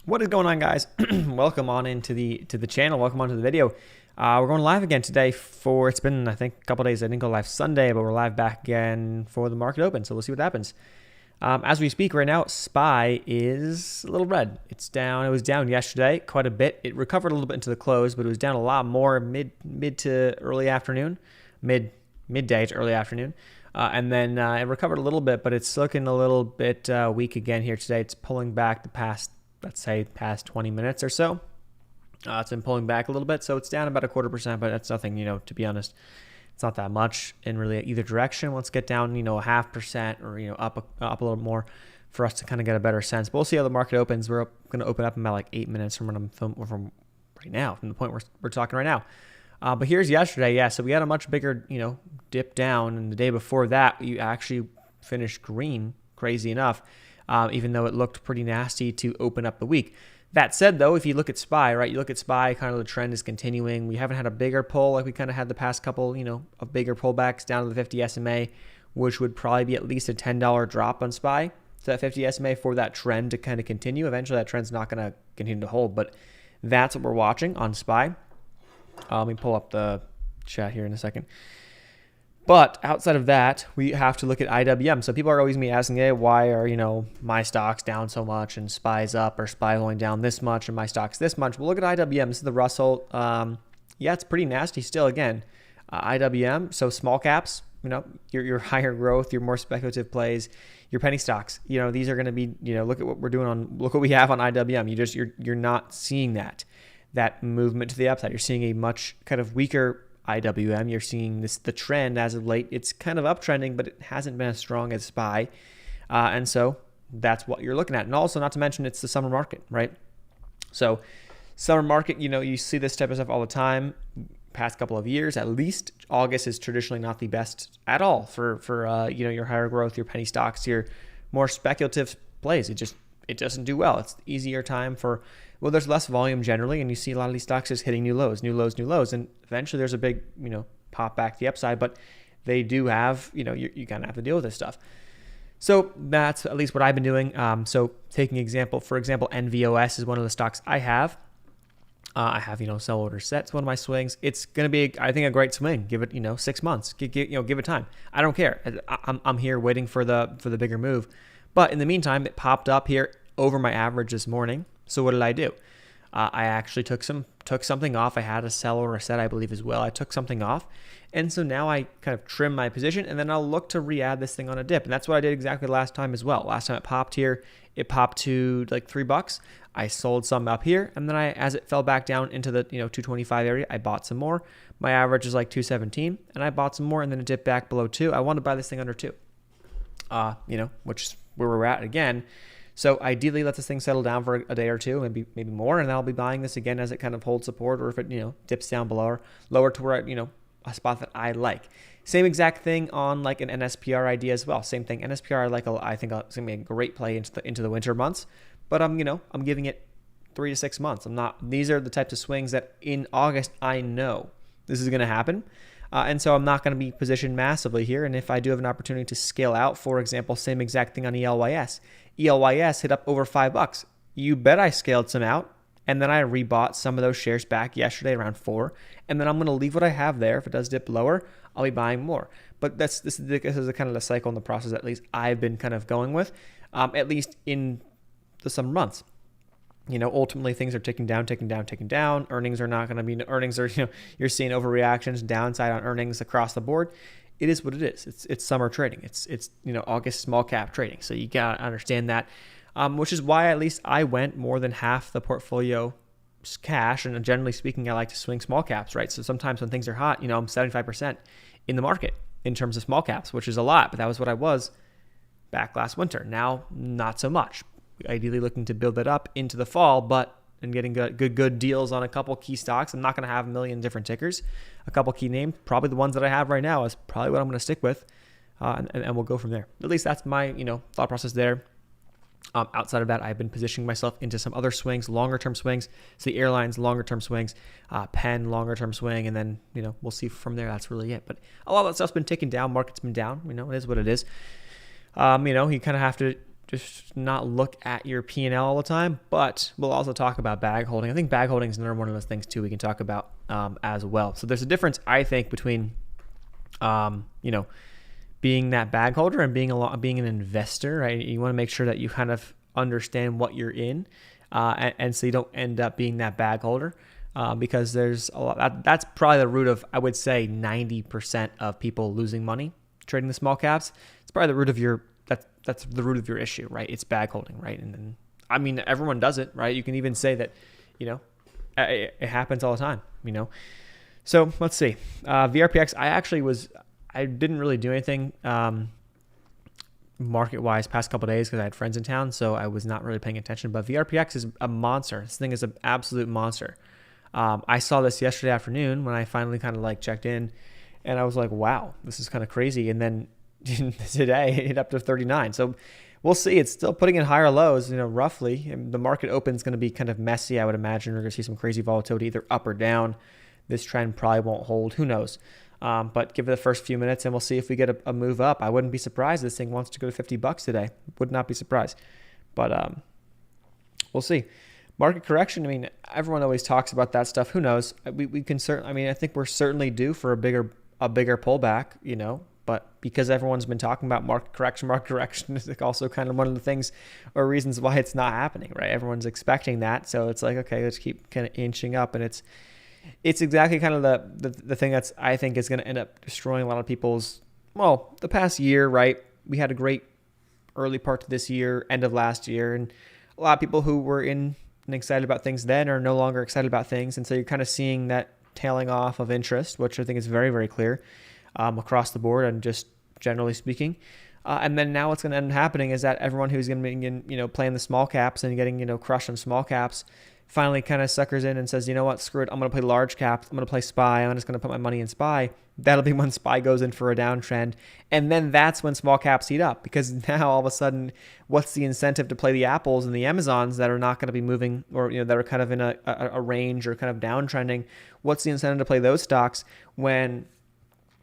What is going on, guys? Welcome on into the channel. Welcome on to the video. We're going live again today for, it's been, I think, a couple days. I didn't go live Sunday, but we're live back again for the market open. So we'll see what happens. As we speak right now, SPY is a little red. It's down. It was down yesterday quite a bit. It recovered a little bit into the close, but it was down a lot more mid to early afternoon, midday to early afternoon. And then it recovered a little bit, but it's looking a little bit weak again here today. It's pulling back the past, let's say, past 20 minutes or so. It's been pulling back a little bit, so it's down about 0.25%, but that's nothing, to be honest. It's not that much in really either direction. Let's get down, 0.5% or, up a little more for us to kind of get a better sense. But we'll see how the market opens. We're going to open up in about like 8 minutes from when I'm filming, from right now, from the point we're talking right now. But here's yesterday. Yeah, so we had a much bigger, dip down, and the day before that, you actually finished green, crazy enough, even though it looked pretty nasty to open up the week. That said, though, if you look at SPY, right, you look at SPY, kind of the trend is continuing. We haven't had a bigger pull like we kind of had the past couple, of bigger pullbacks down to the 50 SMA, which would probably be at least a $10 drop on SPY to that 50 SMA for that trend to kind of continue. Eventually, that trend's not going to continue to hold, but that's what we're watching on SPY. Let me pull up the chat here in a second. But outside of that, we have to look at IWM. So people are always asking, hey, why are, my stocks down so much and SPY's up, or SPY only down this much and my stock's this much? Well, look at IWM. This is the Russell. Yeah, it's pretty nasty still. Again, IWM, so small caps, your higher growth, your more speculative plays, your penny stocks, these are going to be, look at what we're doing look what we have on IWM. You're not seeing that movement to the upside. You're seeing a much kind of weaker IWM. You're seeing the trend as of late. It's kind of uptrending, but it hasn't been as strong as SPY. And so that's what you're looking at. And also, not to mention, it's the summer market, right? So summer market, you see this type of stuff all the time. Past couple of years, at least, August is traditionally not the best at all for your higher growth, your penny stocks, your more speculative plays. It doesn't do well. It's easier time for, well, there's less volume generally, and you see a lot of these stocks just hitting new lows, and eventually there's a big, pop back to the upside, but they do have, you kind of have to deal with this stuff. So that's at least what I've been doing. So taking for example, NVOS is one of the stocks I have. I have, sell order sets, one of my swings. It's going to be, I think, a great swing. Give it, 6 months. Give it time. I don't care. I'm here waiting for the bigger move. But in the meantime, it popped up here over my average this morning. So what did I do? I actually took something off. I had a sell or a set, I believe, as well. I took something off. And so now I kind of trim my position, and then I'll look to re-add this thing on a dip. And that's what I did exactly last time as well. Last time it popped here, it popped to like $3. I sold some up here, and then as it fell back down into the 225 area, I bought some more. My average is like 217, and I bought some more, and then it dipped back below 2. I want to buy this thing under 2. Which is where we're at again. So ideally, let this thing settle down for a day or two, maybe more, and I'll be buying this again as it kind of holds support, or if it dips down below or lower to where a spot that I like. Same exact thing on like an NSPR idea as well. Same thing, NSPR I think it's gonna be a great play into the winter months, but I'm giving it 3 to 6 months. These are the types of swings that in August I know this is gonna happen. And so I'm not going to be positioned massively here. And if I do have an opportunity to scale out, for example, same exact thing on ELYS. ELYS hit up over $5. You bet I scaled some out. And then I rebought some of those shares back yesterday around 4. And then I'm going to leave what I have there. If it does dip lower, I'll be buying more. But this is the kind of the cycle and the process at least I've been kind of going with, at least in the summer months. Ultimately things are ticking down. Earnings are not going to be, you're seeing overreactions, downside on earnings across the board. It is what it is. It's summer trading. It's August small cap trading. So you got to understand that, which is why at least I went more than half the portfolio cash. And generally speaking, I like to swing small caps, right? So sometimes when things are hot, I'm 75% in the market in terms of small caps, which is a lot, but that was what I was back last winter. Now, not so much. Ideally looking to build that up into the fall, and getting good deals on a couple key stocks. I'm not going to have a million different tickers. A couple key names, probably the ones that I have right now is probably what I'm going to stick with, and we'll go from there. At least that's my thought process there. Outside of that, I've been positioning myself into some other swings, longer term swings. So the airlines, longer term swings, Penn, longer term swing, and then we'll see from there. That's really it. But a lot of that stuff's been ticking down. Market's been down. It is what it is. You kind of have to just not look at your P&L all the time, but we'll also talk about bag holding. I think bag holding is another one of those things too we can talk about as well. So there's a difference, I think, between being that bag holder and being an investor, right? You want to make sure that you kind of understand what you're in, and so you don't end up being that bag holder, because there's a lot. That's probably the root of, I would say, 90% of people losing money trading the small caps. It's probably the root of that's the root of your issue, right? It's bag holding, right? And then, I mean, everyone does it, right? You can even say that, it happens all the time, So let's see. VRPX, I didn't really do anything market-wise past couple of days because I had friends in town, so I was not really paying attention. But VRPX is a monster. This thing is an absolute monster. I saw this yesterday afternoon when I finally kind of checked in, and I was like, wow, this is kind of crazy. And then today it hit up to 39. So we'll see. It's still putting in higher lows, roughly. And the market open is going to be kind of messy, I would imagine. We're going to see some crazy volatility either up or down. This trend probably won't hold. Who knows? But give it the first few minutes and we'll see if we get a move up. I wouldn't be surprised this thing wants to go to $50 today. Would not be surprised. But we'll see. Market correction, I mean, everyone always talks about that stuff. Who knows? We can certainly, I mean, I think we're certainly due for a bigger pullback, but because everyone's been talking about market correction is also kind of one of the things or reasons why it's not happening, right? Everyone's expecting that. So it's like, okay, let's keep kind of inching up. And it's exactly kind of the thing that's, I think, is going to end up destroying a lot of people's, the past year, right? We had a great early part to this year, end of last year, and a lot of people who were in and excited about things then are no longer excited about things. And so you're kind of seeing that tailing off of interest, which I think is very, very clear across the board and just generally speaking. And then now what's going to end up happening is that everyone who's going to be playing the small caps and getting, crushed on small caps finally kind of suckers in and says, you know what, screw it, I'm going to play large cap, I'm going to play SPY, I'm just going to put my money in SPY. That'll be when SPY goes in for a downtrend. And then that's when small caps heat up, because now all of a sudden, what's the incentive to play the Apples and the Amazons that are not going to be moving, or that are kind of in a range or kind of downtrending? What's the incentive to play those stocks when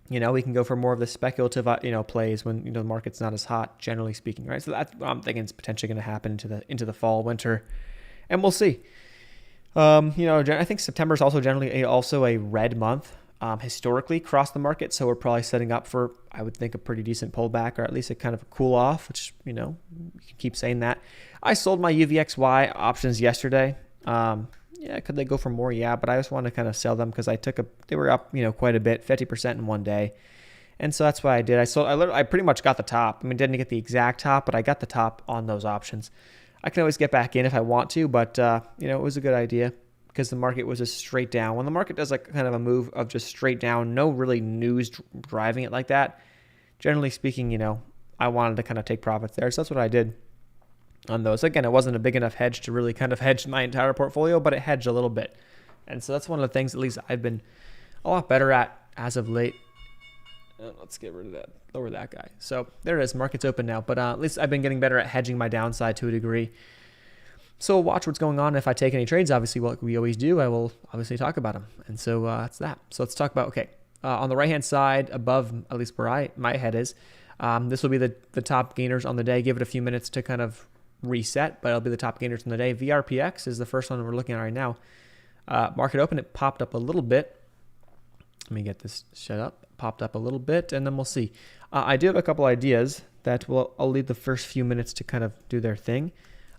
we can go for more of the speculative plays when the market's not as hot, generally speaking, right? So that's what I'm thinking is potentially going to happen into the fall, winter, and we'll see. I think September is also generally also a red month historically across the market. So we're probably setting up for, I would think, a pretty decent pullback, or at least a kind of a cool off, which, you can keep saying that. I sold my UVXY options yesterday. Could they go for more? Yeah, but I just want to kind of sell them because they were up, quite a bit, 50% in one day. And so that's what I did. I pretty much got the top. I mean, didn't get the exact top, but I got the top on those options. I can always get back in if I want to, but it was a good idea because the market was just straight down. When the market does kind of a move of just straight down, no really news driving it like that, generally speaking, I wanted to kind of take profits there. So that's what I did on those. Again, it wasn't a big enough hedge to really kind of hedge my entire portfolio, but it hedged a little bit. And so that's one of the things, at least, I've been a lot better at as of late. Let's get rid of that, lower that guy. So there it is, market's open now, but at least I've been getting better at hedging my downside to a degree. So we'll watch what's going on. If I take any trades, obviously, what we always do, I will obviously talk about them. And so that's that. So let's talk about, on the right-hand side above, at least where my head is, this will be the top gainers on the day. Give it a few minutes to kind of reset, but it'll be the top gainers on the day. VRPX is the first one we're looking at right now. Market open, it popped up a little bit. Let me get this shut up. Popped up a little bit, and then we'll see. I do have a couple ideas that I'll leave the first few minutes to kind of do their thing.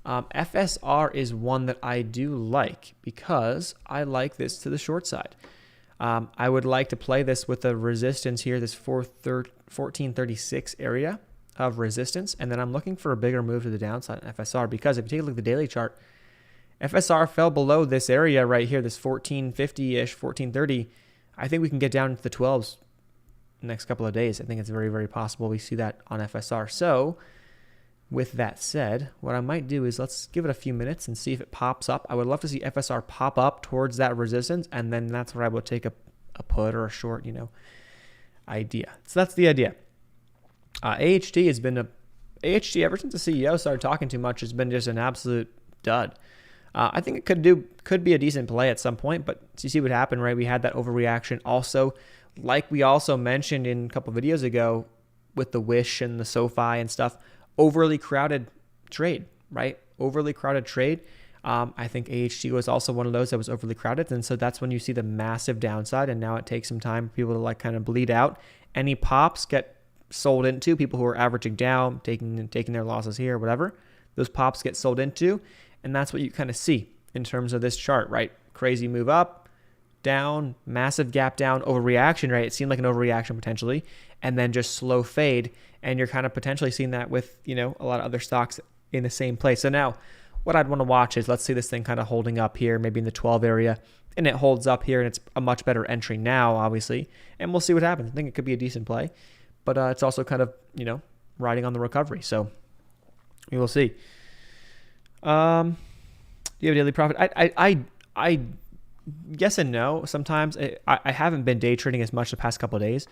FSR is one that I do like because I like this to the short side. I would like to play this with a resistance here, this 1436 area of resistance, and then I'm looking for a bigger move to the downside in FSR, because if you take a look at the daily chart, FSR fell below this area right here, this 1450-ish, 1430. I think we can get down into the 12s next couple of days. I think it's very, very possible we see that on FSR. So with that said, what I might do is let's give it a few minutes and see if it pops up. I would love to see FSR pop up towards that resistance, and then that's where I would take a put or a short, idea. So that's the idea. AHT has been AHT ever since the CEO started talking too much has been just an absolute dud. I think it could be a decent play at some point, but you see what happened, right? We had that overreaction also, like we also mentioned in a couple of videos ago with the Wish and the SoFi and stuff, overly crowded trade, right? Overly crowded trade. I think AHT was also one of those that was overly crowded. And so that's when you see the massive downside. And now it takes some time for people to like kind of bleed out. Any pops get sold into, people who are averaging down, taking their losses here, whatever. Those pops get sold into. And that's what you kind of see in terms of this chart, right? Crazy move up, down, massive gap down, overreaction, right? It seemed like an overreaction potentially, and then just slow fade. And you're kind of potentially seeing that with, a lot of other stocks in the same place. So now what I'd want to watch is, let's see this thing kind of holding up here, maybe in the 12 area, and it holds up here, and it's a much better entry now, obviously. And we'll see what happens. I think it could be a decent play, but it's also kind of, riding on the recovery. So we will see. Do you have a daily profit? I yes and no. Sometimes I haven't been day trading as much the past couple of days.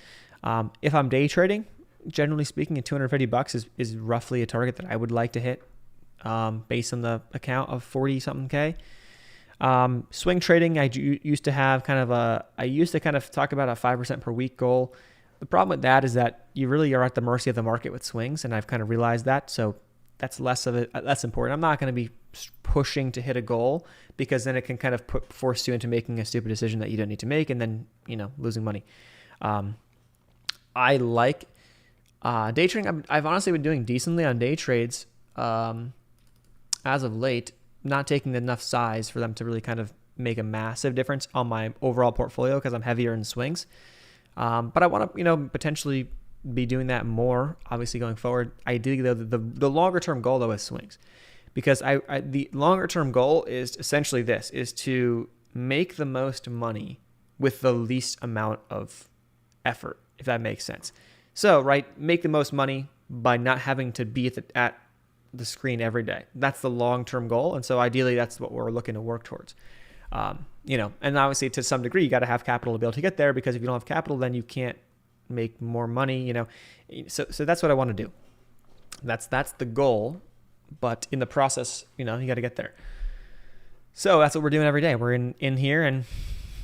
If I'm day trading, generally speaking, at $250 is roughly a target that I would like to hit, based on the account of 40 something K. Swing trading, I used to talk about a 5% per week goal. The problem with that is that you really are at the mercy of the market with swings, and I've kind of realized that. So that's less important. I'm not going to be pushing to hit a goal, because then it can kind of force you into making a stupid decision that you don't need to make, and then, losing money. I like day trading. I've honestly been doing decently on day trades as of late, not taking enough size for them to really kind of make a massive difference on my overall portfolio, because I'm heavier in swings. But I want to, potentially be doing that more, obviously, going forward. Ideally, though, the longer term goal, though, is swings, because the longer term goal is essentially this, is to make the most money with the least amount of effort, if that makes sense. So, right, make the most money by not having to be at the screen every day. That's the long term goal, and so ideally, that's what we're looking to work towards. And obviously, to some degree, you got to have capital to be able to get there, because if you don't have capital, then you can't make more money, So that's what I want to do. That's the goal, but in the process, you got to get there. So that's what we're doing every day. We're in here, and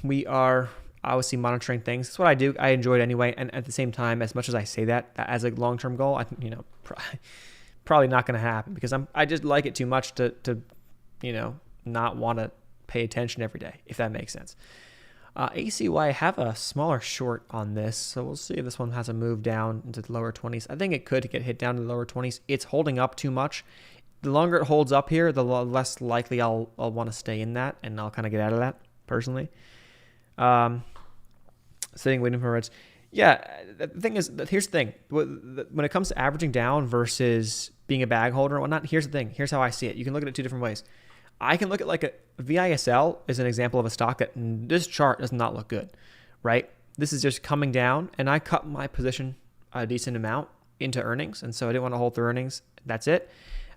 we are obviously monitoring things. That's what I do. I enjoy it anyway. And at the same time, as much as I say that as a long-term goal, I probably not going to happen, because I just like it too much to not want to pay attention every day, if that makes sense. ACY, I have a smaller short on this, so we'll see if this one has a move down into the lower 20s. I think it could get hit down to the lower 20s. It's holding up too much. The longer it holds up here, the less likely I'll want to stay in that, and I'll kind of get out of that personally. Sitting waiting for reds. Yeah, the thing is, here's the thing. When it comes to averaging down versus being a bag holder and whatnot, here's the thing. Here's how I see it. You can look at it two different ways. I can look at like a VISL is an example of a stock that this chart does not look good, right? This is just coming down, and I cut my position a decent amount into earnings, and so I didn't want to hold through earnings. That's it.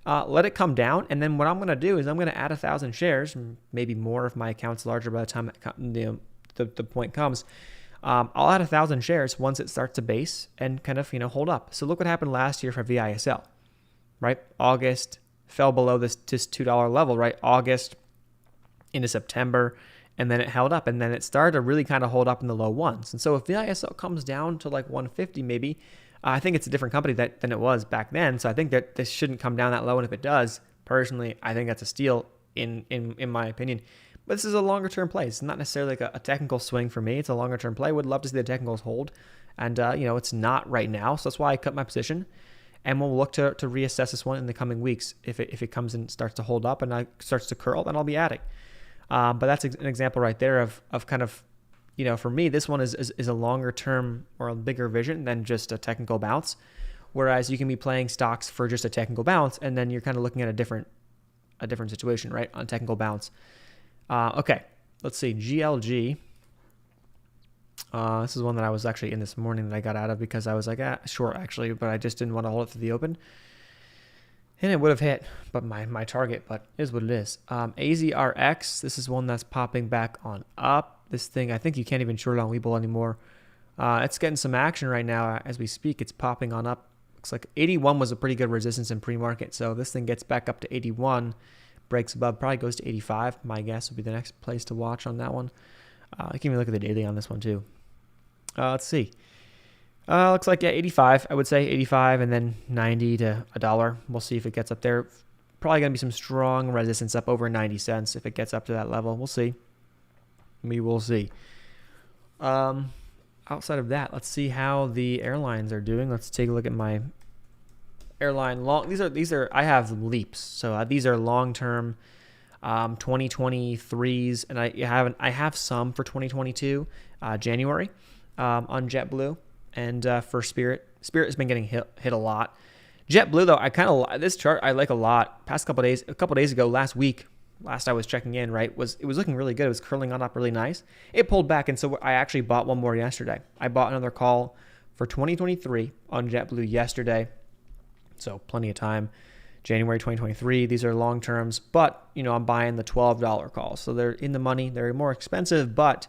Let it come down, and then what I'm going to do is I'm going to add 1,000 shares, maybe more if my account's larger by the time the point comes. I'll add 1,000 shares once it starts to base and kind of hold up. So look what happened last year for VISL, right? August fell below this $2 level, right? August into September, and then it held up, and then it started to really kind of hold up in the low ones. And so if VISL comes down to like 150 maybe, I think it's a different company than it was back then. So I think that this shouldn't come down that low, and if it does, personally, I think that's a steal in my opinion. But this is a longer term play. It's not necessarily like a technical swing for me. It's a longer term play. Would love to see the technicals hold, and it's not right now. So that's why I cut my position. And we'll look to reassess this one in the coming weeks. If it comes and starts to hold up and starts to curl, then I'll be adding. But that's an example right there of kind of, for me, this one is a longer term or a bigger vision than just a technical bounce. Whereas you can be playing stocks for just a technical bounce, and then you're kind of looking at a different situation, right, on technical bounce. Okay, let's see, GLG. This is one that I was actually in this morning that I got out of because I was like, short actually, but I just didn't want to hold it to the open. And it would have hit, but my target, but it is what it is. AZRX, this is one that's popping back on up. This thing, I think you can't even short it on Webull anymore. It's getting some action right now as we speak. It's popping on up. Looks like 81 was a pretty good resistance in pre-market. So if this thing gets back up to 81, breaks above, probably goes to 85. My guess would be the next place to watch on that one. I can even look at the daily on this one too. Let's see. Looks like, yeah, 85. I would say 85 and then 90 to a dollar. We'll see if it gets up there. Probably going to be some strong resistance up over 90 cents if it gets up to that level. We'll see. We will see. Outside of that, let's see how the airlines are doing. Let's take a look at my airline long. These are I have leaps. So these are long-term 2023s, and I have some for 2022 January on JetBlue. And for Spirit has been getting hit a lot. JetBlue, though, this chart I like a lot. A couple days ago, last I was checking in, right, it was looking really good. It was curling on up really nice. It pulled back, and so I actually bought one more yesterday. I bought another call for 2023 on JetBlue yesterday, so plenty of time. January 2023. These are long terms, but I'm buying the $12 calls, so they're in the money. They're more expensive, but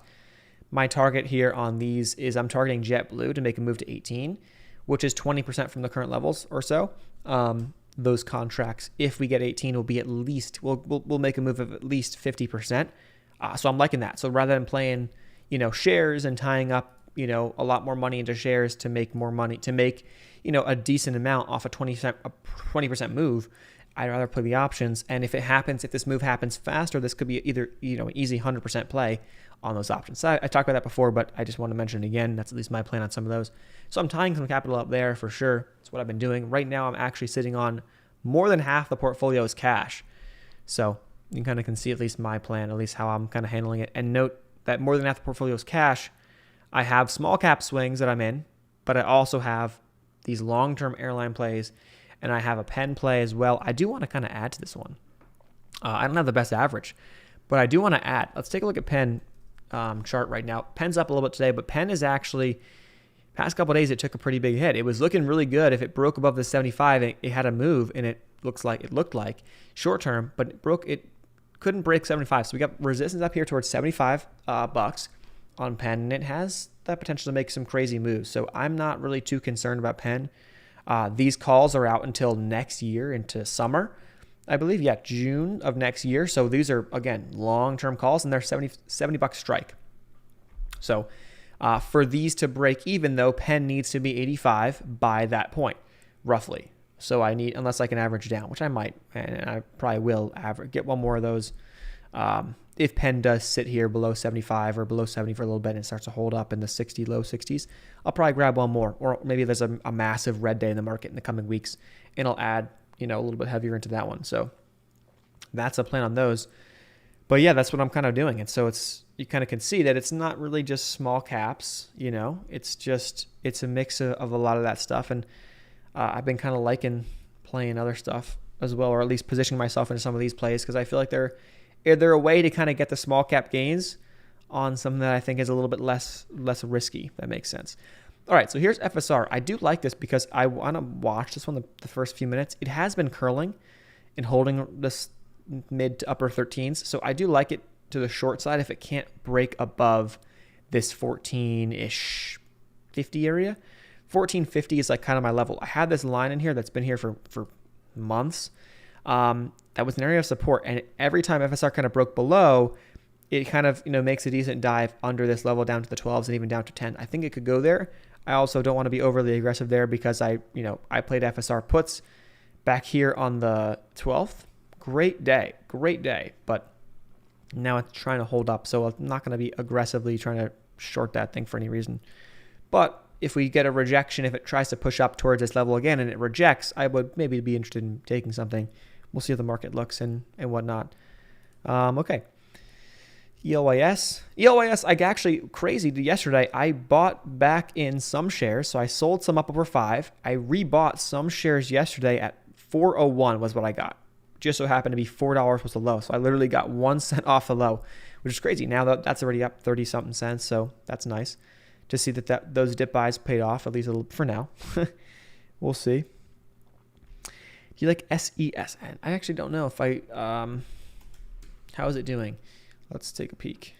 my target here on these is I'm targeting JetBlue to make a move to 18, which is 20% from the current levels or so. Those contracts, if we get 18, will be at least, we'll make a move of at least 50%. So I'm liking that. So rather than playing, shares and tying up, a lot more money into shares to make more money, to make, a decent amount off a 20% move, I'd rather play the options. And if this move happens faster, this could be either, an easy 100% play on those options. So I talked about that before, but I just want to mention it again. That's at least my plan on some of those. So I'm tying some capital up there for sure. That's what I've been doing. Right now, I'm actually sitting on more than half the portfolio is cash. So you kind of can see at least my plan, at least how I'm kind of handling it. And note that more than half the portfolio is cash. I have small cap swings that I'm in, but I also have these long-term airline plays, and I have a pen play as well. I do want to kind of add to this one. I don't have the best average, but I do want to add. Let's take a look at pen chart right now. Pen's up a little bit today, but pen is actually, past couple of days, it took a pretty big hit. It was looking really good. If it broke above the 75, it had a move, and it looked like short term, but it couldn't break 75. So we got resistance up here towards 75 bucks on pen, and it has that potential to make some crazy moves. So I'm not really too concerned about pen. These calls are out until next year, into summer, I believe. Yeah, June of next year. So these are, again, long-term calls, and they're 70 bucks strike. So for these to break even, though, pen needs to be 85 by that point, roughly. So I need, unless I can average down, which I might, and I probably will get one more of those. If pen does sit here below 75 or below 70 for a little bit and starts to hold up in the low 60s, I'll probably grab one more. Or maybe there's a massive red day in the market in the coming weeks, and I'll add, a little bit heavier into that one. So that's a plan on those. But yeah, that's what I'm kind of doing. And so you kind of can see that it's not really just small caps, it's a mix of a lot of that stuff. And I've been kind of liking playing other stuff as well, or at least positioning myself into some of these plays, because I feel like they're a way to kind of get the small cap gains on something that I think is a little bit less risky, if that makes sense. All right, so here's FSR. I do like this because I want to watch this one the first few minutes. It has been curling and holding this mid to upper 13s, so I do like it to the short side if it can't break above this 14-ish 50 area. 1450 is like kind of my level. I had this line in here that's been here for months. That was an area of support, and every time FSR kind of broke below, it kind of makes a decent dive under this level down to the 12s and even down to 10. I think it could go there. I also don't want to be overly aggressive there because I played FSR puts back here on the 12th. Great day, but now it's trying to hold up, so I'm not going to be aggressively trying to short that thing for any reason. But if we get a rejection, if it tries to push up towards this level again and it rejects, I would maybe be interested in taking something. We'll see how the market looks and whatnot. Okay. ELYS, I actually, crazy, yesterday, I bought back in some shares. So I sold some up over 5. I rebought some shares yesterday at 401 was what I got. Just so happened to be $4 was the low. So I literally got 1 cent off the low, which is crazy. Now that's already up 30 something cents. So that's nice to see that those dip buys paid off, at least a little for now. We'll see. Do you like SESN? I actually don't know if how is it doing? Let's take a peek.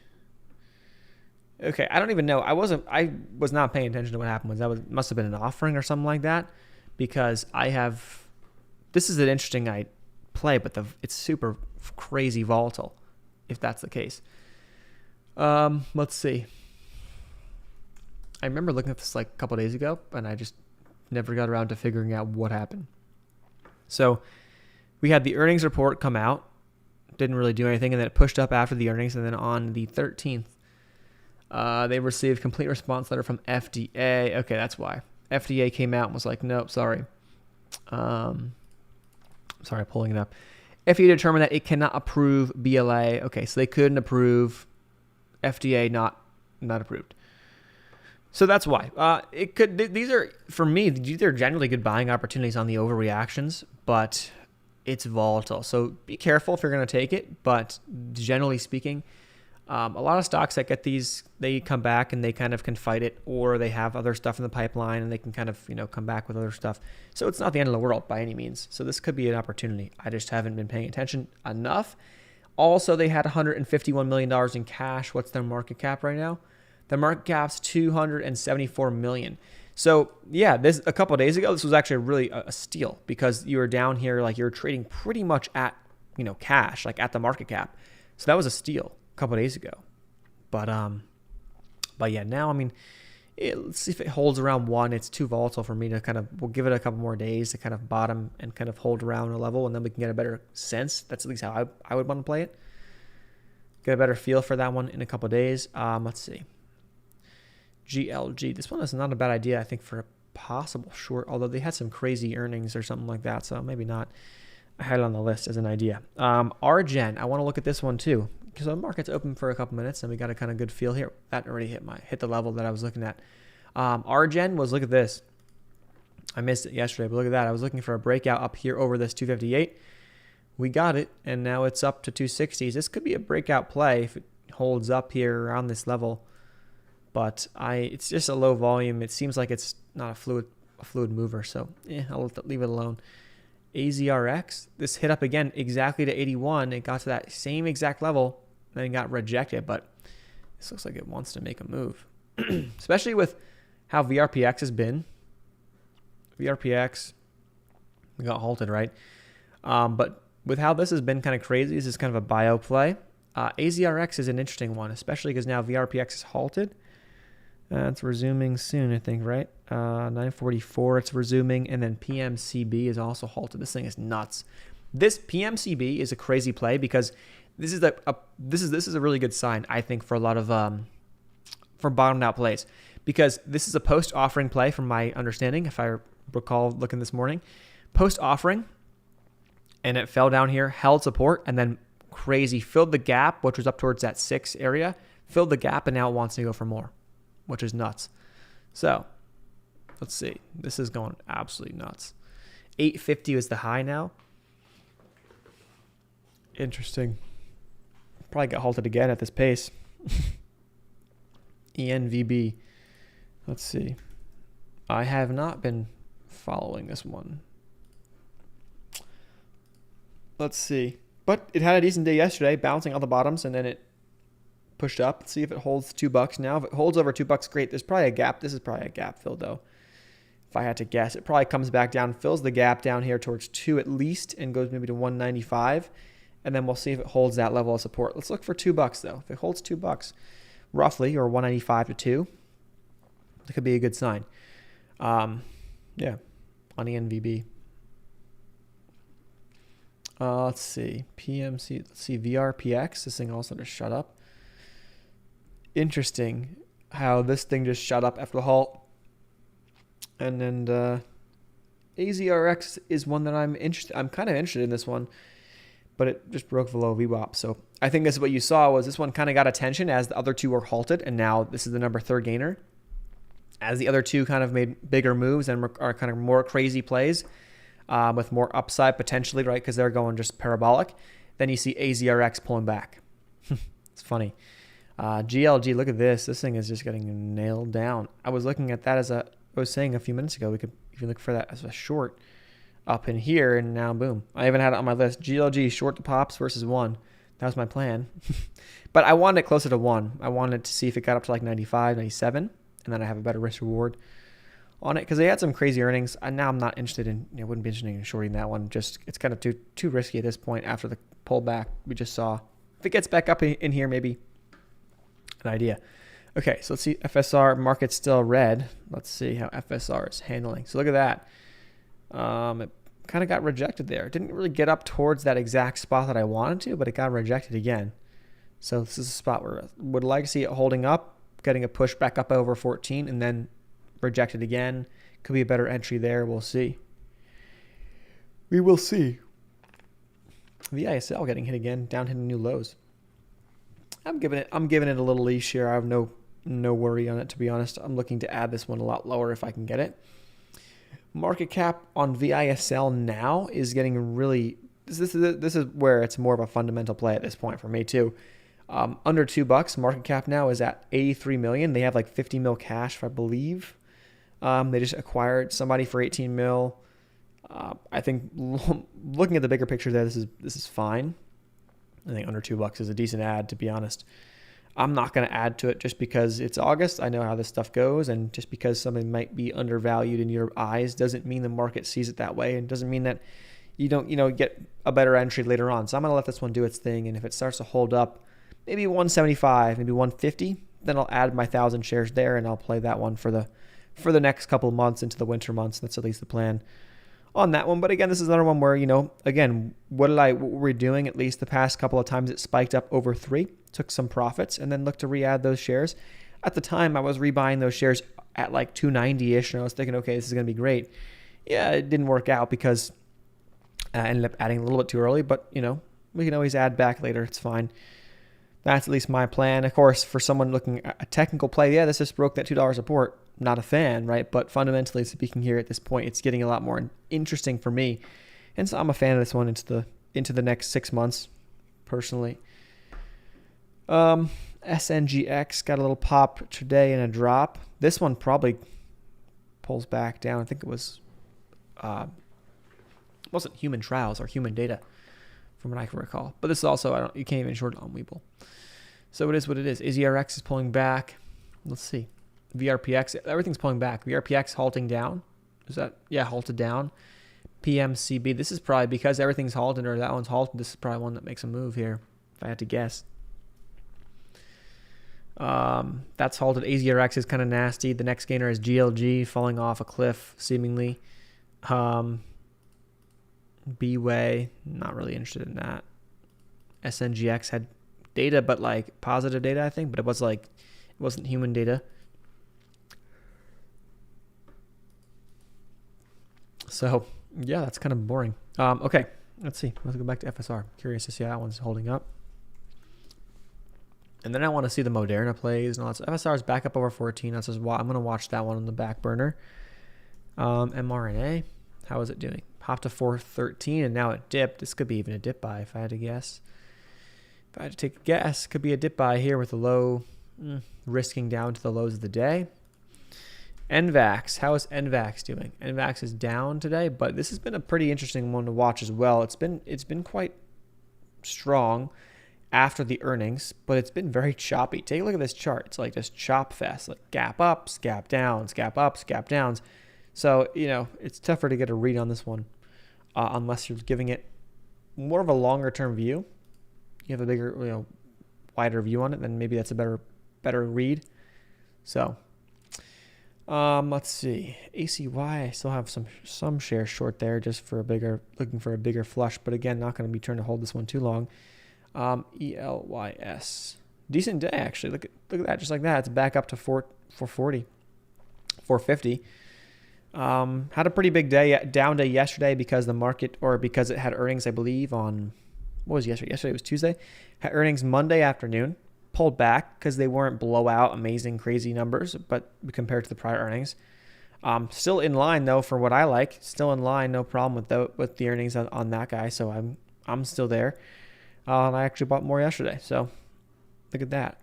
Okay, I don't even know. I was not paying attention to what happened. Must have been an offering or something like that, because this is an interesting play, but it's super crazy volatile, if that's the case. Let's see. I remember looking at this like a couple days ago, and I just never got around to figuring out what happened. So we had the earnings report come out, didn't really do anything, and then it pushed up after the earnings, and then on the 13th, they received complete response letter from FDA. Okay, that's why. FDA came out and was like, nope, sorry. Sorry, pulling it up. FDA determined that it cannot approve BLA. Okay, so they couldn't approve. FDA not approved. So that's why. It could. These are, for me, these are generally good buying opportunities on the overreactions, but it's volatile. So be careful if you're going to take it. But generally speaking, a lot of stocks that get these, they come back and they kind of can fight it, or they have other stuff in the pipeline and they can kind of, come back with other stuff. So it's not the end of the world by any means. So this could be an opportunity. I just haven't been paying attention enough. Also, they had $151 million in cash. What's their market cap right now? The market cap's $274 million. So yeah, this a couple of days ago, this was actually really a steal, because you were down here, like you're trading pretty much at, cash, like at the market cap. So that was a steal a couple of days ago. But yeah, now, let's see if it holds around 1. It's too volatile for me to we'll give it a couple more days to kind of bottom and kind of hold around a level, and then we can get a better sense. That's at least how I would want to play it. Get a better feel for that one in a couple of days. Let's see. GLG. This one is not a bad idea, I think, for a possible short, although they had some crazy earnings or something like that, so maybe not. I had it on the list as an idea. RGen, I want to look at this one too, because the market's open for a couple minutes and we got a kind of good feel here. That already hit the level that I was looking at. RGen was, look at this. I missed it yesterday, but look at that. I was looking for a breakout up here over this 258. We got it, and now it's up to 260s. This could be a breakout play if it holds up here around this level. But it's just a low volume. It seems like it's not a fluid mover, so I'll leave it alone. AZRX, this hit up again exactly to 81. It got to that same exact level, then it got rejected, but this looks like it wants to make a move, especially with how VRPX has been. VRPX got halted, right? But with how this has been kind of crazy, this is kind of a bio play. AZRX is an interesting one, especially because now VRPX is halted. It's resuming soon, I think, right? 944, it's resuming, and then PMCB is also halted. This thing is nuts. This PMCB is a crazy play because this is a really good sign, I think, for a lot of for bottomed out plays, because this is a post offering play from my understanding, if I recall looking this morning. Post offering, and it fell down here, held support, and then crazy filled the gap, which was up towards that 6 area, filled the gap, and now it wants to go for more, which is nuts. So let's see. This is going absolutely nuts. 850 is the high now. Interesting. Probably got halted again at this pace. ENVB. Let's see. I have not been following this one. Let's see. But it had a decent day yesterday, bouncing on the bottoms, and then it pushed up. Let's see if it holds $2 now. If it holds over $2, great. There's probably a gap. This is probably a gap fill, though. If I had to guess, it probably comes back down, fills the gap down here towards 2 at least, and goes maybe to 195. And then we'll see if it holds that level of support. Let's look for $2, though. If it holds $2, roughly, or 195 to 2, that could be a good sign. Yeah, on ENVB. Let's see. PMC. Let's see. VRPX. This thing also just shut up. Interesting how this thing just shut up after the halt. And then AZRX is one that I'm kind of interested in this one, but it just broke below VWAP. So I think this is what you saw, was this one kind of got attention as the other two were halted, and now this is the number 3 gainer. As the other two kind of made bigger moves and are kind of more crazy plays with more upside potentially, right? Because they're going just parabolic. Then you see AZRX pulling back. It's funny. GLG, look at this. This thing is just getting nailed down. I was looking at that I was saying a few minutes ago, we could even look for that as a short up in here, and now boom. I even had it on my list. GLG, short to pops versus 1. That was my plan. But I wanted it closer to 1. I wanted to see if it got up to like 95, 97, and then I have a better risk reward on it, because they had some crazy earnings. And now I'm not interested in, wouldn't be interested in shorting that one. Just, it's kind of too risky at this point after the pullback we just saw. If it gets back up in here, maybe an idea. Okay, so let's see. FSR market's still red. Let's see how FSR is handling. So look at that. It kind of got rejected there. It didn't really get up towards that exact spot that I wanted to, but it got rejected again. So this is a spot where I would like to see it holding up, getting a push back up over 14, and then rejected again. Could be a better entry there. We'll see. We will see. VISL getting hit again, down hitting new lows. I'm giving it a little leash here. I have no worry on it, to be honest. I'm looking to add this one a lot lower if I can get it. Market cap on VISL now is getting really. This is where it's more of a fundamental play at this point for me too. Under $2, market cap now is at 83 million. They have like 50 mil cash, I believe. They just acquired somebody for 18 mil. I think looking at the bigger picture there, this is fine. I think under $2 is a decent add, to be honest. I'm not going to add to it just because it's August. I know how this stuff goes, and just because something might be undervalued in your eyes doesn't mean the market sees it that way, and doesn't mean that you don't, get a better entry later on. So I'm going to let this one do its thing, and if it starts to hold up, maybe 175, maybe 150, then I'll add my 1,000 shares there, and I'll play that one for the next couple of months into the winter months. That's at least the plan on that one. But again, this is another one where, again, what were we doing? At least the past couple of times it spiked up over 3, took some profits, and then looked to re-add those shares. At the time, I was rebuying those shares at like 290-ish, and I was thinking, okay, this is going to be great. Yeah, it didn't work out because I ended up adding a little bit too early, but, we can always add back later. It's fine. That's at least my plan. Of course, for someone looking at a technical play, yeah, this just broke that $2 support. Not a fan, right? But fundamentally speaking here at this point, it's getting a lot more interesting for me. And so I'm a fan of this one into the next 6 months, personally. SNGX got a little pop today and a drop. This one probably pulls back down. I think it wasn't human trials or human data from what I can recall. But this is also, you can't even short it on Webull. So it is what it is. AZRX is pulling back. Let's see. VRPX, everything's pulling back. VRPX halting down. Halted down. PMCB, this is probably because everything's halted or that one's halted. This is probably one that makes a move here, if I had to guess. That's halted. AZRX is kind of nasty. The next gainer is GLG falling off a cliff, seemingly. B-Way, not really interested in that. SNGX had data, but like positive data, I think, but it wasn't human data. So, yeah, that's kind of boring. Okay, let's see. Let's go back to FSR. Curious to see how that one's holding up. And then I want to see the Moderna plays and all that. So FSR is back up over 14. That's just why I'm going to watch that one on the back burner. mRNA, how is it doing? Popped to 413, and now it dipped. This could be even a dip buy if I had to guess. If I had to take a guess, could be a dip buy here with a low, risking down to the lows of the day. NVAX, how is NVAX doing? NVAX is down today, but this has been a pretty interesting one to watch as well. It's been quite strong after the earnings, but it's been very choppy. Take a look at this chart. It's like just chop fest, like gap ups, gap downs, gap ups, gap downs. So, it's tougher to get a read on this one unless you're giving it more of a longer term view. You have a bigger, wider view on it, then maybe that's a better read. So, let's see. ACY, I still have some shares short there just for looking for a bigger flush, but again, not going to be trying to hold this one too long. ELYS, decent day actually. Look at that, just like that. It's back up to 440, 450. Had a pretty big down day yesterday because because it had earnings, I believe, on, what was yesterday? Yesterday was Tuesday. Had earnings Monday afternoon. Pulled back because they weren't blowout, amazing, crazy numbers, but compared to the prior earnings. Still in line though for what I like. Still in line, no problem with the earnings on that guy. So I'm still there. And I actually bought more yesterday. So look at that.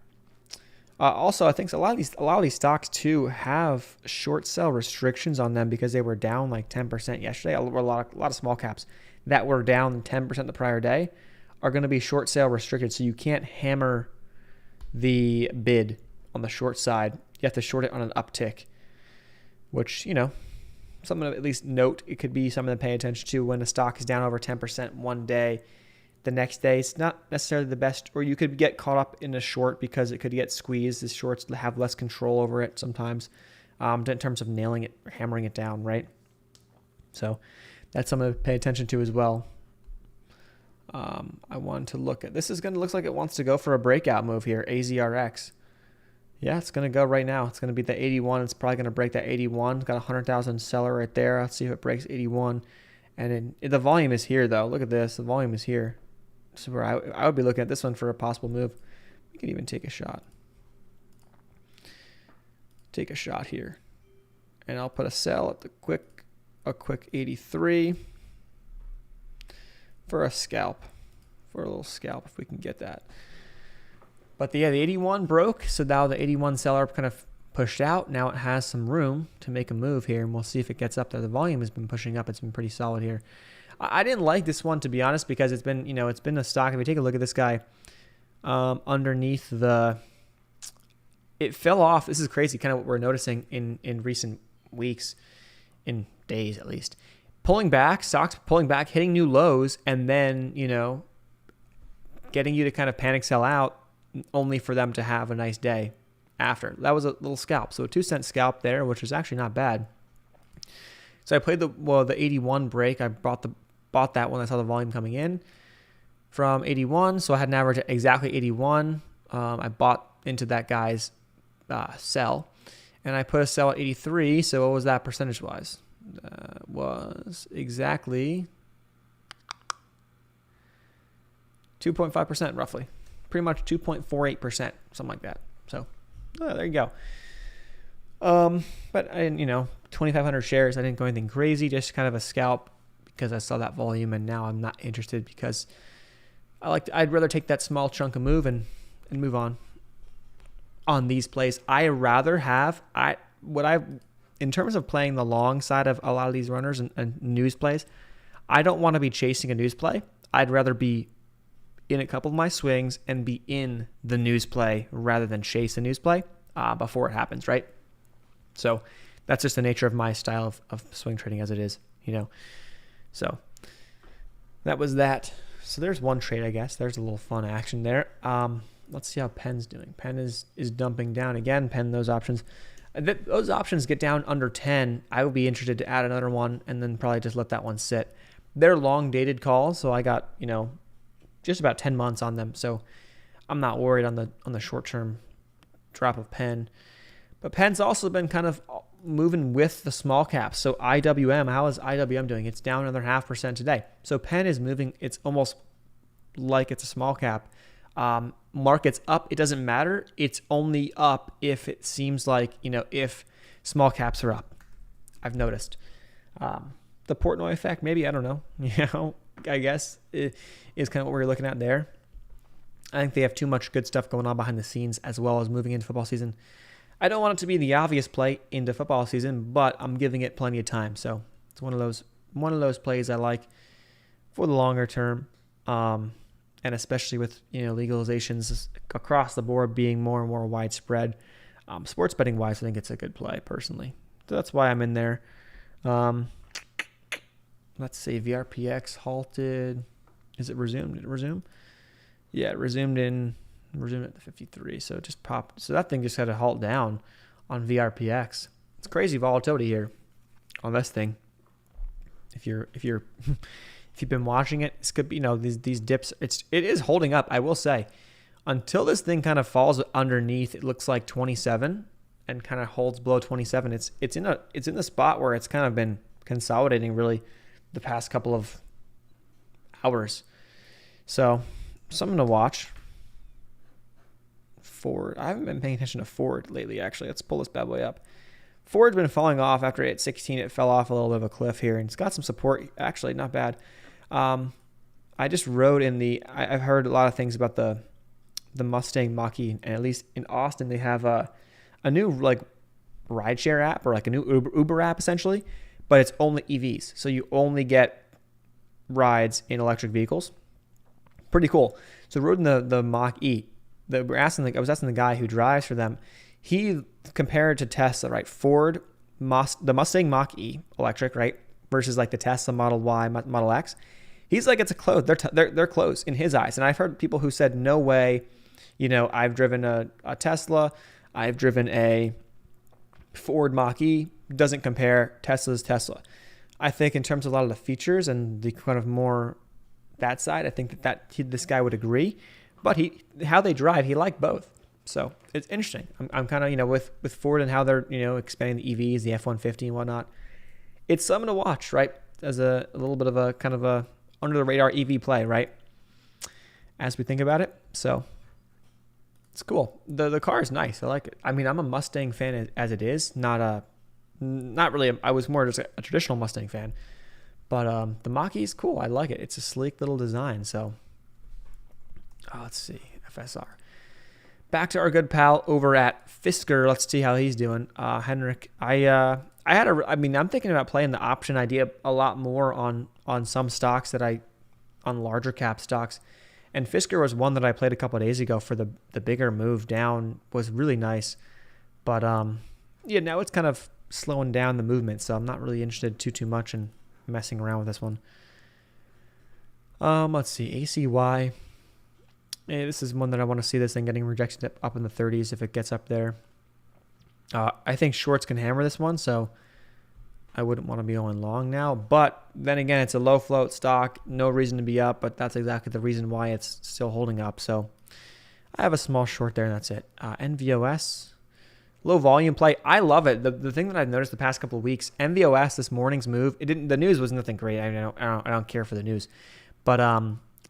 Also, I think a lot of these stocks too have short sell restrictions on them because they were down like 10% yesterday. A lot of small caps that were down 10% the prior day are going to be short sale restricted. So you can't hammer the bid on the short side. You have to short it on an uptick, which, something to at least note. It could be something to pay attention to when the stock is down over 10% one day. the next day, it's not necessarily the best, or you could get caught up in a short because it could get squeezed. The shorts have less control over it sometimes in terms of nailing it, or hammering it down, right? So that's something to pay attention to as well. I want to look at, this is going to, looks like it wants to go for a breakout move here, AZRX. Yeah, it's going to go right now. It's going to be the 81. It's probably going to break that 81. It's got 100,000 seller right there. Let's see if it breaks 81. And the volume is here, though. Look at this. The volume is here. This is where I would be looking at this one for a possible move. We could even take a shot. Take a shot here. And I'll put a sell at the quick 83 for a scalp. For a little scalp if we can get that. But the 81 broke, so now the 81 seller kind of pushed out. Now it has some room to make a move here, and we'll see if it gets up there. The volume has been pushing up. It's been pretty solid here. I didn't like this one, to be honest, because it's been, it's been a stock. If you take a look at this guy, underneath it fell off. This is crazy, kind of what we're noticing in recent weeks, in days at least. Pulling back, stocks pulling back, hitting new lows, and then, getting you to kind of panic sell out, only for them to have a nice day after. That was a little scalp. So a 2-cent scalp there, which is actually not bad. So I played the 81 break. I bought that when I saw the volume coming in from 81. So I had an average at exactly 81. I bought into that guy's sell, and I put a sell at 83. So what was that percentage wise? Was exactly 2.5% roughly. Pretty much 2.48%, something like that. So there you go. But I didn't, 2,500 shares. I didn't go anything crazy, just kind of a scalp because I saw that volume, and now I'm not interested because I'd rather take that small chunk of move and move on these plays. I rather have in terms of playing the long side of a lot of these runners and news plays, I don't want to be chasing a news play. I'd rather be in a couple of my swings and be in the news play rather than chase a news play before it happens, right? So that's just the nature of my style of swing trading as it is, So that was that. So there's one trade, I guess. There's a little fun action there. Let's see how Penn's doing. Penn is dumping down again. Penn, those options get down under 10. I would be interested to add another one and then probably just let that one sit. They're long dated calls, so I got, just about 10 months on them. So I'm not worried on the short-term drop of Penn. But Penn's also been kind of moving with the small caps. So IWM, how is IWM doing? It's down another 0.5% today. So Penn is moving. It's almost like it's a small cap. Market's up. It doesn't matter. It's only up if it seems like, if small caps are up. I've noticed. The Portnoy effect, maybe, I don't know. I guess is kind of what we're looking at there. I think they have too much good stuff going on behind the scenes as well as moving into football season. I don't want it to be the obvious play into football season, but I'm giving it plenty of time. So it's one of those plays I like for the longer term, and especially with legalizations across the board being more and more widespread. Sports betting wise, I think it's a good play personally. So that's why I'm in there. Let's see, VRPX halted. Is it resumed? Did it resume? Yeah, it resumed at the 53. So it just popped. So that thing just had a halt down on VRPX. It's crazy volatility here on this thing. If you've been watching it, this could be, these dips. It is holding up, I will say. Until this thing kind of falls underneath, it looks like 27 and kind of holds below 27. It's in the spot where it's kind of been consolidating really the past couple of hours. So something to watch. Ford. I haven't been paying attention to Ford lately, actually. Let's pull this bad boy up. Ford's been falling off after it hit 16. It fell off a little bit of a cliff here, and it's got some support. Actually, not bad. I just rode I've heard a lot of things about the Mustang Mach-E, and at least in Austin, they have a new rideshare app, or like a new Uber app essentially, but it's only EVs. So you only get rides in electric vehicles. Pretty cool. So rode in the Mach-E. I was asking the guy who drives for them. He compared to Tesla, right? Ford, the Mustang Mach-E electric, right? Versus like the Tesla Model Y, Model X. He's like, it's a close. They're close in his eyes. And I've heard people who said, no way. I've driven a Tesla. I've driven a Ford Mach-E. Doesn't compare. Tesla's Tesla. I think in terms of a lot of the features and the kind of more that side, I think this guy would agree. But how they drive, he liked both. So it's interesting. I'm kind of, with Ford and how they're, expanding the EVs, the F-150 and whatnot. It's something to watch, right? As a little bit of a kind of a under the radar EV play, right? As we think about it. So it's cool. The car is nice. I like it. I mean, I'm a Mustang fan as it is. Not really. I was more just a traditional Mustang fan. But the Mach-E is cool. I like it. It's a sleek little design. So let's see. FSR. Back to our good pal over at Fisker. Let's see how he's doing. Henrik, I'm thinking about playing the option idea a lot more on some stocks on larger cap stocks. And Fisker was one that I played a couple of days ago for the bigger move down. Was really nice. But now it's kind of slowing down the movement. So I'm not really interested too much in messing around with this one. Let's see. ACY. This is one that I want to see this thing getting rejected up in the 30s if it gets up there. I think shorts can hammer this one, so I wouldn't want to be going long now. But then again, it's a low float stock, no reason to be up, but that's exactly the reason why it's still holding up. So I have a small short there, and that's it. NVOS, low volume play. I love it. The thing that I've noticed the past couple of weeks, NVOS, this morning's move, the news was nothing great. I don't care for the news, but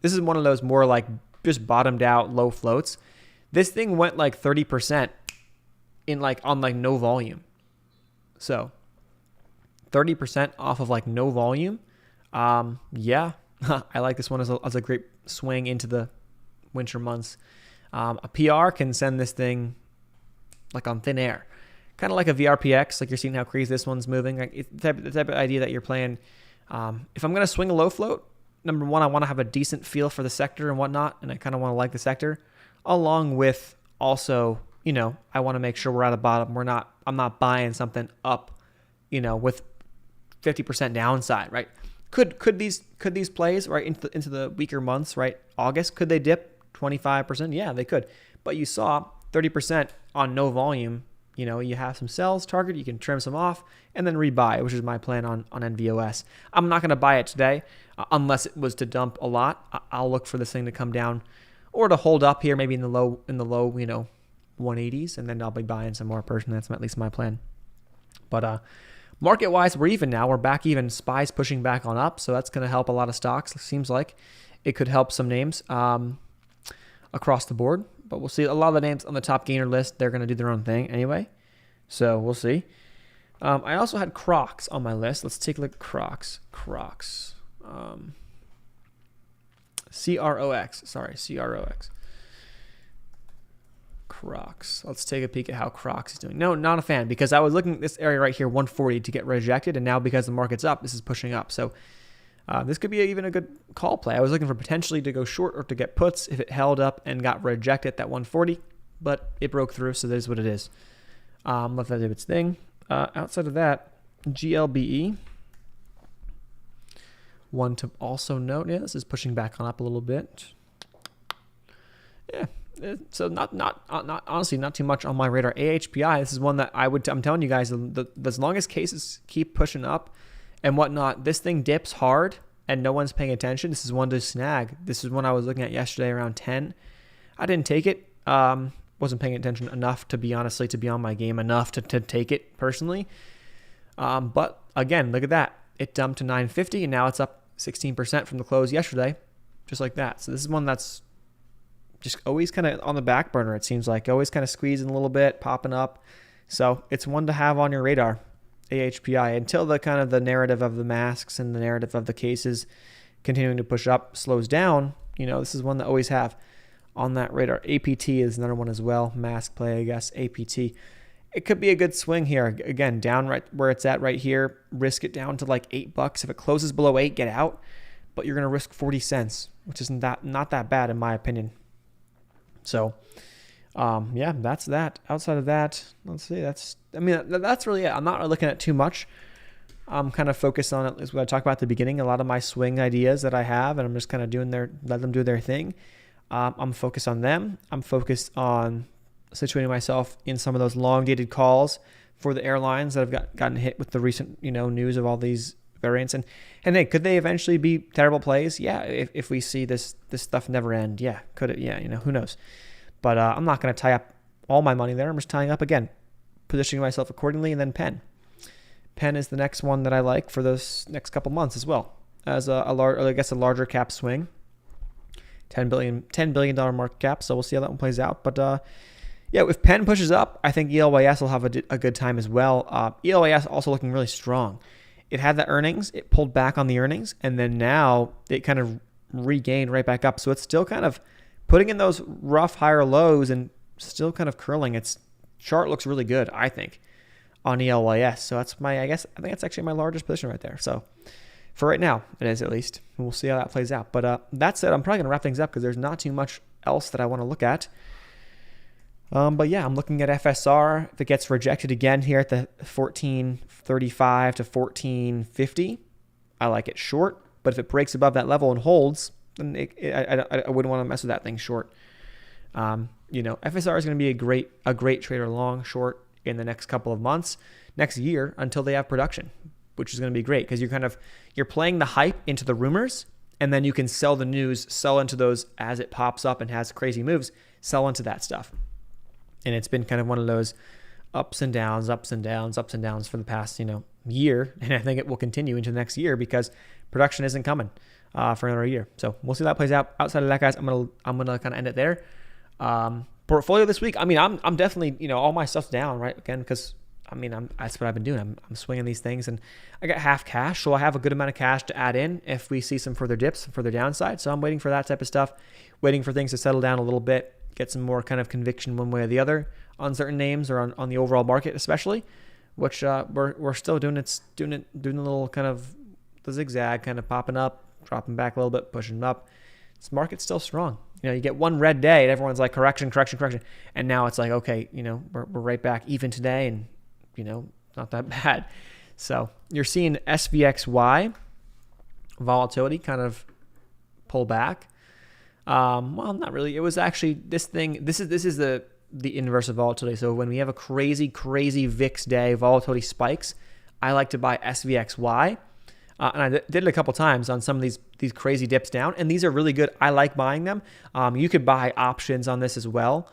this is one of those more like just bottomed out low floats. This thing went like 30% on no volume. So 30% off of like no volume. Yeah, I like this one as a great swing into the winter months. A PR can send this thing like on thin air, kind of like a VRPX. Like you're seeing how crazy this one's moving. Like it's the type of idea that you're playing. If I'm gonna swing a low float, number one, I want to have a decent feel for the sector and whatnot, and I kind of want to like the sector, along with also, I want to make sure we're at the bottom. I'm not buying something up, with 50% downside, right? Could these plays right into the weaker months, right? August, could they dip 25%? Yeah, they could. But you saw 30% on no volume. You have some sells target, you can trim some off and then rebuy, which is my plan on NVOS. I'm not going to buy it today unless it was to dump a lot. I'll look for this thing to come down or to hold up here, maybe in the low, 180s, and then I'll be buying some more personally. That's at least my plan. But market-wise, we're even now. We're back even. SPY's pushing back on up, so that's going to help a lot of stocks. It seems like it could help some names across the board. But we'll see. A lot of the names on the top gainer list, they're going to do their own thing anyway. So we'll see. I also had Crocs on my list. Let's take a look at Crocs. Crocs. CROX. Sorry, CROX. Crocs. Let's take a peek at how Crocs is doing. No, not a fan, because I was looking at this area right here, 140, to get rejected, and now because the market's up, this is pushing up. So this could be even a good call play. I was looking for potentially to go short or to get puts if it held up and got rejected at that 140, but it broke through, so that is what it is. Let that do its thing. Outside of that, GLBE. One to also note, yeah, this is pushing back on up a little bit. Yeah, so not honestly, not too much on my radar. AHPI, this is one that I'm telling you guys, as long as cases keep pushing up and whatnot, this thing dips hard and no one's paying attention. This is one to snag. This is one I was looking at yesterday around 10. I didn't take it. Wasn't paying attention enough to be on my game enough to take it personally. But again, look at that. It dumped to 950 and now it's up 16% from the close yesterday, just like that. So this is one that's just always kind of on the back burner. It seems like always kind of squeezing a little bit, popping up. So it's one to have on your radar. AHPI, until the kind of the narrative of the masks and the narrative of the cases continuing to push up slows down, this is one that always have on that radar. APT is another one as well. Mask play, I guess. APT. It could be a good swing here. Again, down right where it's at right here. Risk it down to like $8. If it closes below $8, get out. But you're going to risk 40 cents, which isn't not that bad in my opinion. So, yeah, that's that. Outside of that, let's see. That's really it. I'm not really looking at too much I'm kind of focused on it, as what I talked about at the beginning, a lot of my swing ideas that I have, and I'm just kind of let them do their thing. I'm focused on them. I'm focused on situating myself in some of those long dated calls for the airlines that have gotten hit with the recent, news of all these variants. And hey, could they eventually be terrible plays? Yeah. If we see this stuff never end. Yeah. Could it? Yeah. Who knows? But I'm not going to tie up all my money there. I'm just tying up again, positioning myself accordingly. And then Penn is the next one that I like for those next couple months as well, as a larger cap swing. $10 billion market cap. So we'll see how that one plays out. But if Penn pushes up, I think ELYS will have a good time as well. ELYS also looking really strong. It had the earnings, it pulled back on the earnings, and then now it kind of regained right back up. So it's still kind of putting in those rough higher lows and still kind of curling. Its chart looks really good, I think, on ELYS. So that's I think that's actually my largest position right there. So for right now, it is at least. We'll see how that plays out. But that said, I'm probably going to wrap things up because there's not too much else that I want to look at. But yeah, I'm looking at FSR. If it gets rejected again here at the 1435 to 1450, I like it short. But if it breaks above that level and holds, then I wouldn't want to mess with that thing short. FSR is going to be a great trader long, short in the next couple of months, next year until they have production, which is going to be great because you're playing the hype into the rumors, and then you can sell the news, sell into those as it pops up and has crazy moves, sell into that stuff. And it's been kind of one of those ups and downs for the past, year. And I think it will continue into the next year because production isn't coming for another year. So we'll see how that plays out. Outside of that, guys, I'm gonna kind of end it there. Portfolio this week. I mean, I'm definitely, all my stuff's down, right? Again, because that's what I've been doing. I'm swinging these things, and I got half cash, so I have a good amount of cash to add in if we see some further dips, some further downside. So I'm waiting for that type of stuff, waiting for things to settle down a little bit, get some more kind of conviction one way or the other on certain names or on the overall market, especially, which we're still doing a little kind of the zigzag, kind of popping up, dropping back a little bit, pushing up. This market's still strong. You get one red day and everyone's like correction. And now it's like, okay, we're right back even today and, not that bad. So you're seeing SVXY volatility kind of pull back. Well, not really. It was actually this is the inverse of volatility. So when we have a crazy VIX day, volatility spikes, I like to buy SVXY. And I did it a couple times on some of these crazy dips down, and these are really good. I like buying them. You could buy options on this as well.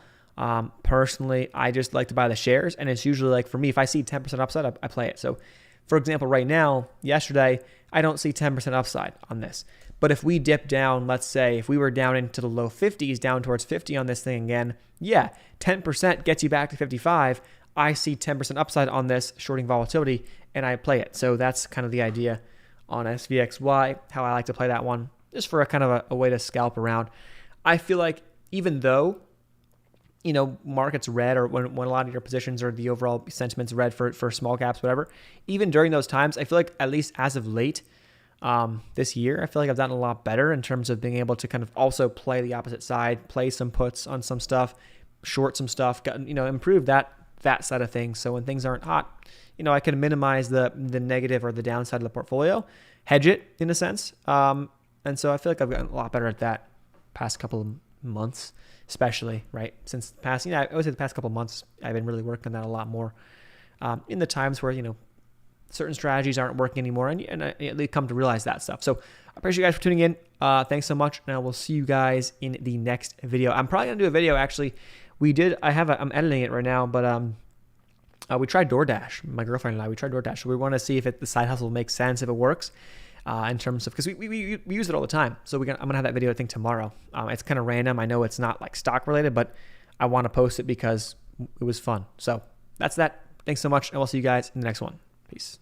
Personally, I just like to buy the shares, and it's usually like, for me, if I see 10% upside, I play it. So for example, right now, yesterday, I don't see 10% upside on this. But if we dip down, let's say if we were down into the low 50s, down towards 50 on this thing again, 10% gets you back to 55. I see 10% upside on this shorting volatility, and I play it. So that's kind of the idea on SVXY, how I like to play that one, just for a kind of a way to scalp around. I feel like even though, market's red, or when a lot of your positions or the overall sentiment's red for small caps, whatever, even during those times, I feel like at least as of late this year, I feel like I've done a lot better in terms of being able to kind of also play the opposite side, play some puts on some stuff, short some stuff, improve that side of things. So when things aren't hot, I can minimize the negative or the downside of the portfolio, hedge it in a sense. And so I feel like I've gotten a lot better at that past couple of months, especially, right? Since the past, I would say the past couple of months, I've been really working on that a lot more. In the times where, certain strategies aren't working anymore, and they come to realize that stuff. So I appreciate you guys for tuning in. Thanks so much. And I will see you guys in the next video. I'm probably going to do a video, actually. I'm editing it right now, but we tried DoorDash. My girlfriend and I, we tried DoorDash. So we want to see if the side hustle makes sense, if it works, in terms of, because we use it all the time. So I'm going to have that video, I think, tomorrow. It's kind of random. I know it's not like stock related, but I want to post it because it was fun. So that's that. Thanks so much, and we'll see you guys in the next one. Peace.